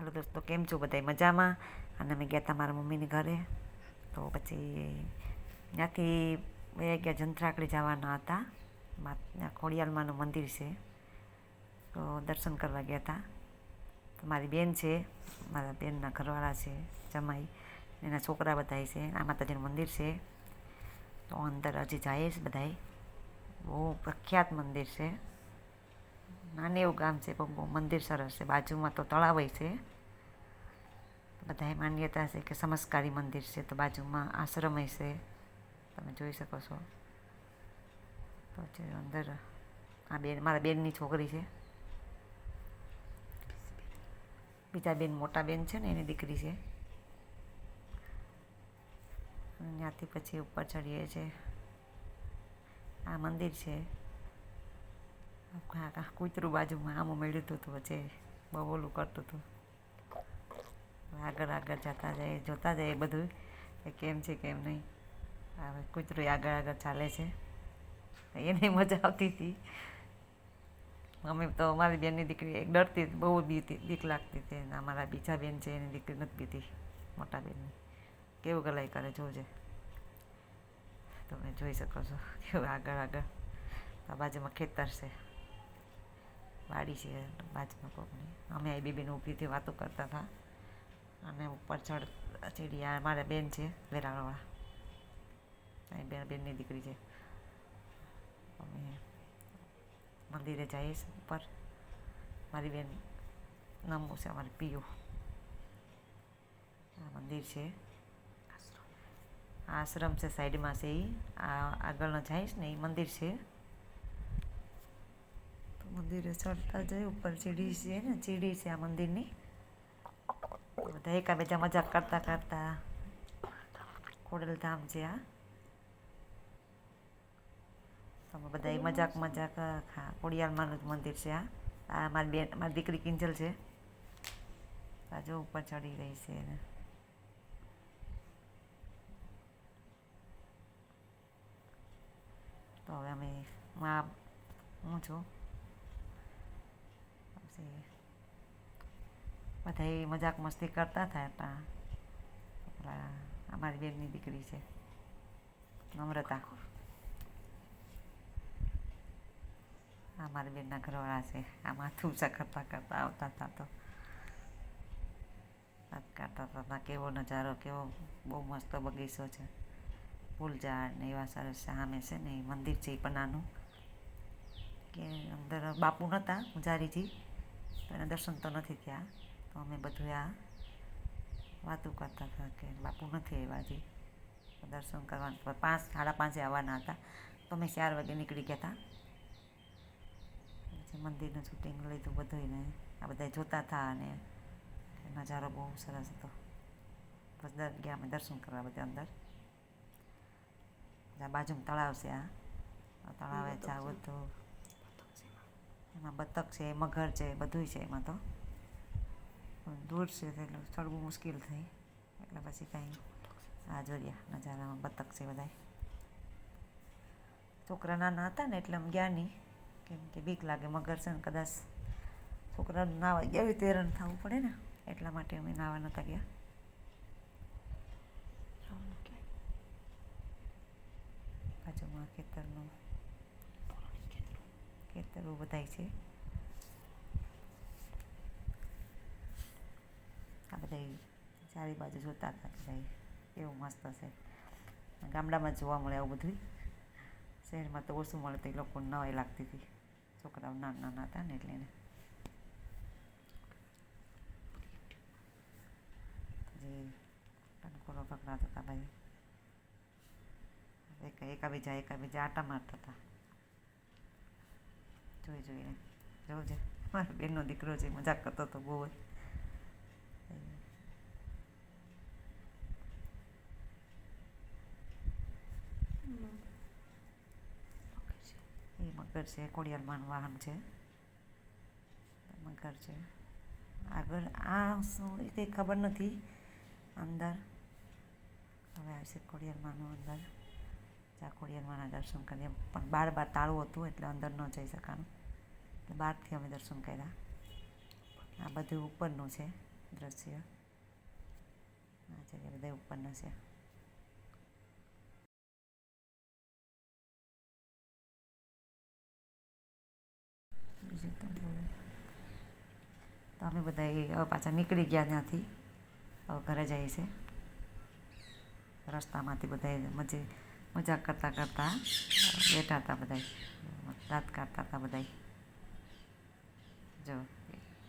હાલો દોસ્તો, કેમ છો બધા? મજામાં? અને અમે ગયા હતા મારા મમ્મીની ઘરે, તો પછી ત્યાંથી વયા ગયા જંત્રાકડી જવાના હતા. ત્યાં ખોડિયાલમાંનું મંદિર છે, તો દર્શન કરવા ગયા હતા. તો મારી બેન છે, મારા બેનના ઘરવાળા છે, જમાઈ, એના છોકરા બધા છે. આ માતાજીનું મંદિર છે, તો અંદર હજી જાય છે બધાય. બહુ પ્રખ્યાત મંદિર છે, નાનું એવું ગામ છે, પણ બહુ મંદિર સરસ છે. બાજુમાં તો તળાવ છે. બધાએ માન્યતા છે કે સમસ્કારી મંદિર છે, તો બાજુમાં આશ્રમ છે, તમે જોઈ શકો છો. તો છે અંદર આ બેન મારા બેનની છોકરી છે, બીજા બેન મોટા બેન છે ને એની દીકરી છે. ત્યાંથી પછી ઉપર ચડીએ છીએ. આ મંદિર છે. કૂતરું બાજુમાં આમ મળ્યું હતું, તો પછી બહુ ઓલું કરતું હતું. આગળ આગળ જતા જાય, જોતા જાય બધું કે કેમ છે કેમ નહીં. હવે કૂતરું આગળ આગળ ચાલે છે, એને મજા આવતી હતી. અમે તો મારી બેનની દીકરી એક ડરતી, બહુ બીક લાગતી હતી. અમારા બીજા બેન છે, એની દીકરી નથી બીતી, મોટા બેનની. કેવું ગલાઈ કરે જોજે, તમે જોઈ શકો છો કેવું આગળ આગળ. આ બાજુમાં ખેતર છે, વાડી છે બાજુમાં કોકની. અમે આ બેબીને ઊભીથી વાતો કરતા હતા, અને ઉપર ચીડિયા મારા બેન છે વેરાળવાળા, બેનની દીકરી છે. અમે મંદિરે જઈશ ઉપર. મારી બેન નામું છે અમારી પીયુ. આ મંદિર છે, આશ્રમ છે સાઈડમાં છે. આ આગળનો જઈશ ને એ મંદિર છે. તો મંદિરે ચડતા જાય, ઉપર સીડી છે ને, સીડી છે આ મંદિરની. બધા એકાબીજા મજાક કરતા કરતા. ખોડલધામ છે આ. તમે બધા મજાક ખોડિયાલમાંનું જ મંદિર છે આ. મારી બેન, મારી દીકરી કિંજલ છે, બાજુ ઉપર ચડી રહી છે એને. તો હવે અમે હું છું, પછી બધા મજાક મસ્તી કરતા હતા. અમારી બેનની દીકરી છે નમ્રતા, આ મારી બેનના ઘરવાળા છે. આ માથું ઊંચા કરતા કરતા આવતા હતા, તો વાત કરતા હતા કેવો નજારો, કેવો બહુ મસ્ત બગીચો છે, ફૂલઝાડ ને એવા સરસ. સામે છે ને એ મંદિર છે, એ પણ નાનું. કે અંદર બાપુ નહોતા પૂજારીજી, તો એના દર્શન તો નથી થયા. તો અમે બધું આ વાતું કરતા હતા કે બાપુ નથી આવ્યા હજી, દર્શન કરવાનું. 5:30 આવવાના હતા, તો અમે 4 વાગે નીકળી ગયા હતા. પછી મંદિરનું શૂટિંગ લીધું બધુંને, આ બધા જોતા હતા, અને નજારો બહુ સરસ હતો. પછી ગયા અમે દર્શન કરવા બધા અંદર. બાજુમાં તળાવ છે, આ તળાવે જાવું તો એમાં બતક છે, મગર છે, બધું છે એમાં. તો દૂર છે એટલે ચડવું મુશ્કેલ થઈ, એટલે પછી કાંઈ આ જોયા નજારામાં બતક છે બધા. છોકરા નાના હતા ને એટલે અમે ગયા નહીં, કેમ કે બીક લાગે મગર છે ને, કદાચ છોકરાને નાવા ગયા હોય તો હેરાન થવું પડે ને, એટલા માટે અમે નાવા નહોતા ગયા. બાજુમાં ખેતરો બધાય છે. આ બધા ચારે બાજુ જોતા હતા કે ભાઈ કેવું મસ્ત છે. ગામડામાં જોવા મળે આવું બધું, શહેરમાં તો ઓછું મળે. તો એ લોકોને નવાઈ લાગતી હતી, છોકરાઓ નાના નાના હતા ને એટલે એને. જે ખોરો પકડાતા હતા ભાઈ, એકાબીજા આટા મારતા હતા. જોઈને જોવું છે. મારી બેનનો દીકરો છે, મજાક કરતો હતો બહુ જ. એ મગર છે, ખોડિયાલમાંનું વાહન છે, મગર છે. આગળ આ શું એ કંઈ ખબર નથી અંદર. હવે આવશે ખોડિયાલમાંનું અંદર. ખોડિયાલમાંના દર્શન કરીએ, પણ બાર તાળું હતું એટલે અંદર ન જઈ શકાનું, એટલે બહારથી અમે દર્શન કર્યા. આ બધું ઉપરનું છે, દ્રશ્ય આ છે કે બધા ઉપરના છે. બીજું તો અમે બધા હવે પાછા નીકળી ગયા ત્યાંથી. હવે ઘરે જઈએ છે. રસ્તામાંથી બધા મજાક કરતાં કરતાં બેઠા હતા, બધા દાંત કાઢતા હતા. બધા જો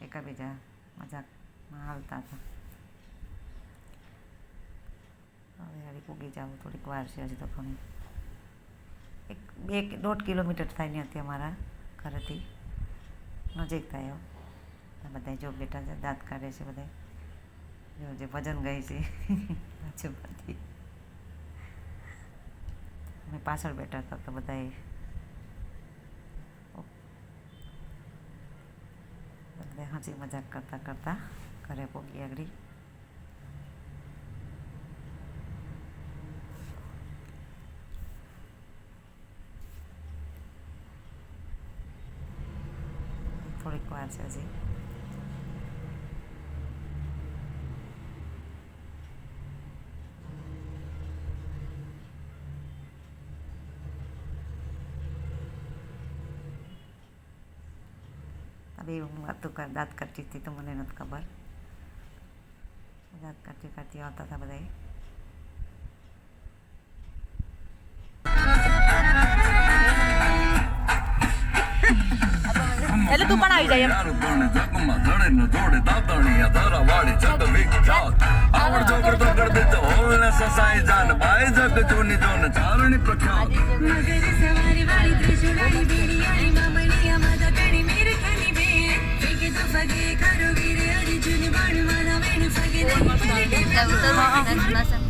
એકબીજા મજાકમાં હાલતા હતા. હવે હારી પૂગી જાવ, થોડીક વાર છે હજી તો ઘણી. 1-1.5 કિલોમીટર થાય ત્યાંથી અમારા ઘરેથી, નજીક થાય. બધા જો બેઠા છે, દાંત કાઢે છે. બધા જો જે ભજન ગાય છે બાજુમાંથી. અમે પાછળ બેઠા હતા તો બધાએ હસી મજાક કરતાં કરતાં ઘરે પહોંચી આગળ. થોડીક વાર છે હજી. હવે હું વાતું દાંત કાઢતી હતી તો મને નથી ખબર. દાંત કાઢતી કાઢતી આવતા હતા બધા. એટલે તું પણ આવી જાય એમ. Tahu-tahu